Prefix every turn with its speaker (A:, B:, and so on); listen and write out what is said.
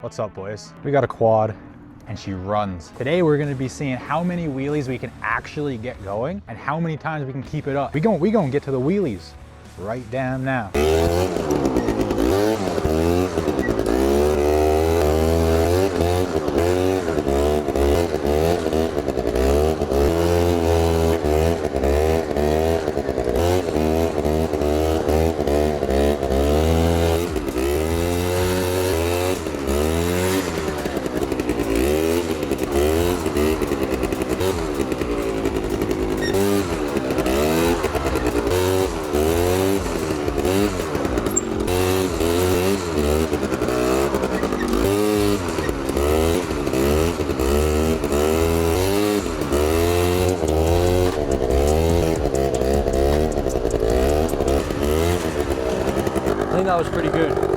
A: What's up, boys? We got a quad and she runs. Today we're gonna be seeing how many wheelies we can actually get going and how many times we can keep it up. We gonna get to the wheelies right damn now.
B: I think that was pretty good.